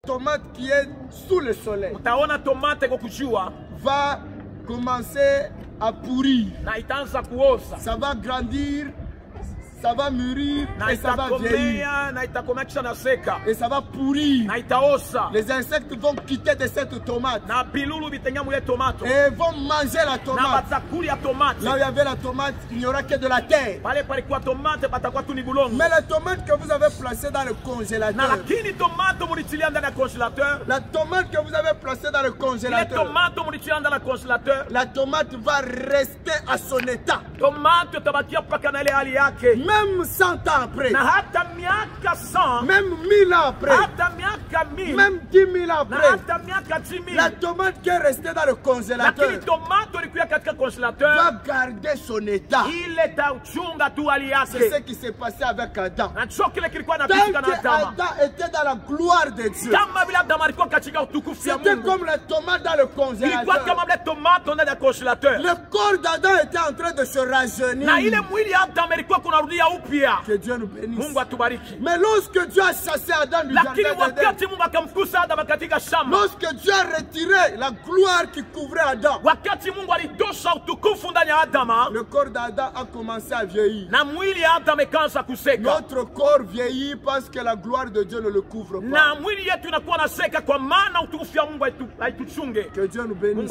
tomate qui est sous le soleil va commencer à pourrir. Ça va grandir, ça va mûrir et ça va vieillir. Et ça va pourrir. Les insectes vont quitter de cette tomate et vont manger la tomate. Là où il y avait la tomate, il n'y aura que de la terre. Mais la tomate que vous avez placée dans le congélateur, la tomate que vous avez placée dans le congélateur, la tomate va rester à son état. Même 100 ans après, même 1000 ans après, même 10 000 ans après, la tomate qui est restée dans le congélateur va garder son état. C'est ce qui s'est passé avec Adam. Tant qu'Adam était dans la gloire de Dieu, c'était comme la tomate dans le congélateur. Le corps d'Adam était en train de se rajeunir. Que Dieu nous bénisse. Mais lorsque Dieu a chassé Adam du jardin d'Éden, lorsque Dieu a retiré la gloire qui couvrait Adam, le corps d'Adam a commencé à vieillir. Notre corps vieillit parce que la gloire de Dieu ne le couvre pas. Que Dieu nous bénisse.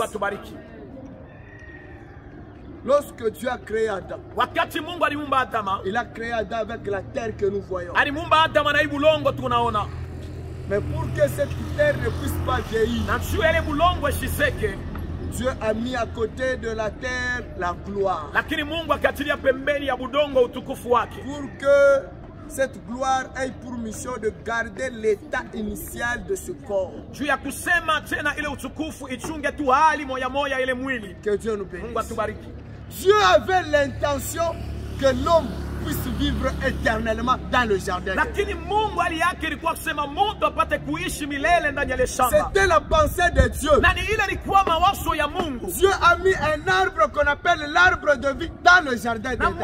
Lorsque Dieu a créé Adam, il a créé Adam avec la terre que nous voyons. Mais pour que cette terre ne puisse pas vieillir, Dieu a mis à côté de la terre la gloire. Pour que cette gloire ait pour mission de garder l'état initial de ce corps. Que Dieu nous bénisse. Dieu avait l'intention que l'homme puisse vivre éternellement dans le jardin. C'était la pensée de Dieu. Dieu a mis un arbre qu'on appelle l'arbre de vie dans le jardin d'Éden.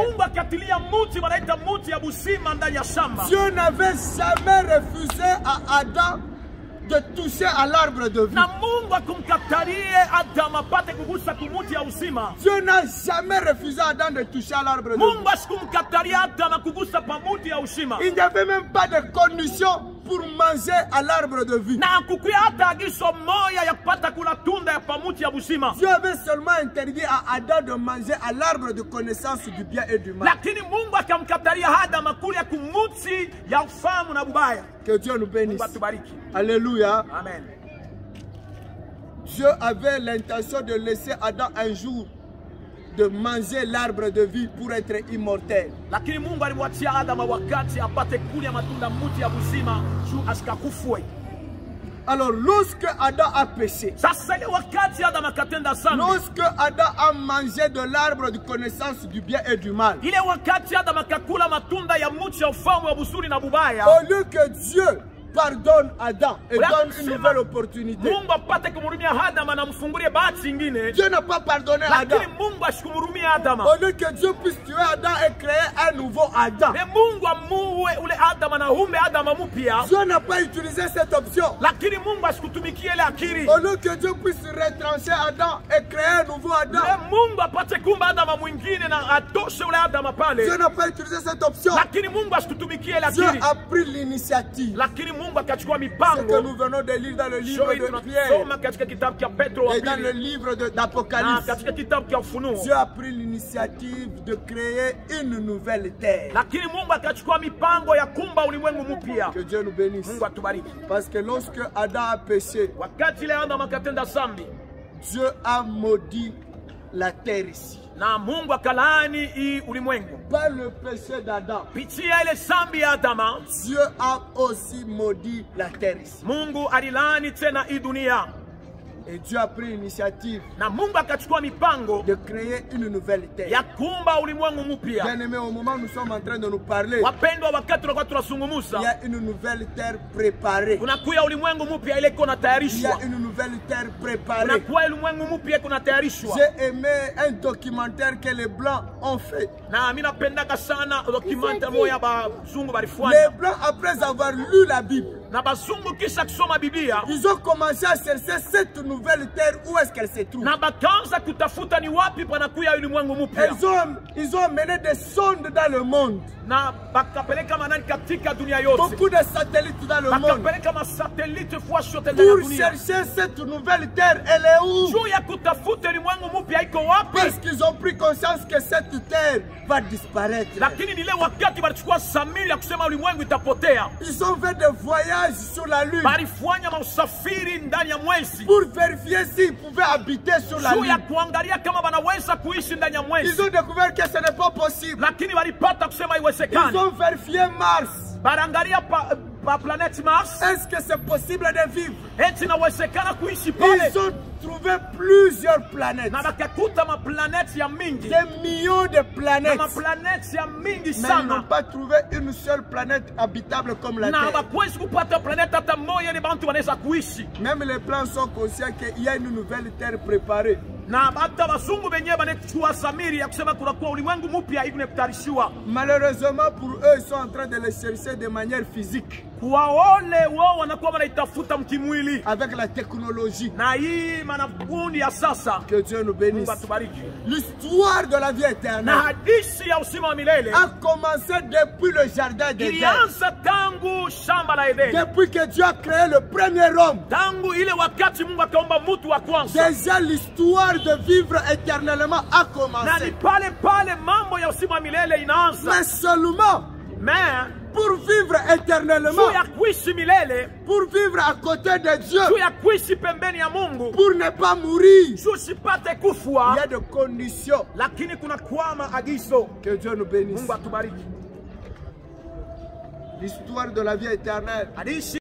Dieu n'avait jamais refusé à Adam de toucher à l'arbre de vie. Dieu n'a jamais refusé à Adam de toucher à l'arbre de vie. Il n'y avait même pas de condition pour manger à l'arbre de vie. Dieu avait seulement interdit à Adam de manger à l'arbre de connaissance du bien et du mal. Que Dieu nous bénisse. Alléluia. Amen. Dieu avait l'intention de laisser Adam un jour de manger l'arbre de vie pour être immortel. Alors lorsque Adam a péché, lorsque Adam a mangé de l'arbre de connaissance du bien et du mal, au lieu que Dieu pardonne Adam et donne une nouvelle opportunité, Dieu n'a pas pardonné Adam. Au lieu que Dieu puisse tuer Adam et créer un nouveau Adam, Dieu n'a pas utilisé cette option. Au lieu que Dieu puisse retrancher Adam et créer un nouveau Adam, Dieu n'a pas utilisé cette option. Dieu a pris l'initiative. Ce que nous venons de lire dans le livre de Pierre et dans le livre d'Apocalypse, Dieu a pris l'initiative de créer une nouvelle terre. Que Dieu nous bénisse. Parce que lorsque Adam a péché, Dieu a maudit la terre ici. Par le péché d'Adam, Dieu a aussi maudit la terre ici. Et Dieu a pris l'initiative de créer une nouvelle terre. Bien aimé, au moment où nous sommes en train de nous parler, il y a une nouvelle terre préparée. Il y a une nouvelle terre préparée. J'ai aimé un documentaire que les Blancs ont fait. Les Blancs, après avoir lu la Bible, ils ont commencé à chercher cette nouvelle terre, où est-ce qu'elle se trouve. Ils ont mené des sondes dans le monde. Beaucoup de satellites dans le monde. Pour chercher cette nouvelle terre, elle est où? Parce qu'ils ont pris conscience que cette terre va disparaître. Ils ont fait des voyages sur la lune pour vérifier s'ils pouvaient habiter sur la lune. Ils ont découvert que ce n'est pas possible. Ils ont vérifié Mars. Est-ce que c'est possible de vivre? Ils ont trouvé plusieurs planètes. Des millions de planètes. Mais ils n'ont pas trouvé une seule planète habitable comme la Terre. Même les plans sont conscients qu'il y a une nouvelle Terre préparée. Malheureusement pour eux, ils sont en train de les chercher de manière physique. Avec la technologie. Que Dieu nous bénisse. L'histoire de la vie éternelle a commencé depuis le jardin d'Éden. Depuis que Dieu a créé le premier homme. Déjà l'histoire de vivre éternellement a commencé. Mais seulement pour vivre éternellement, pour vivre à côté de Dieu, pour ne pas mourir, il y a des conditions. Que Dieu nous bénisse. L'histoire de la vie éternelle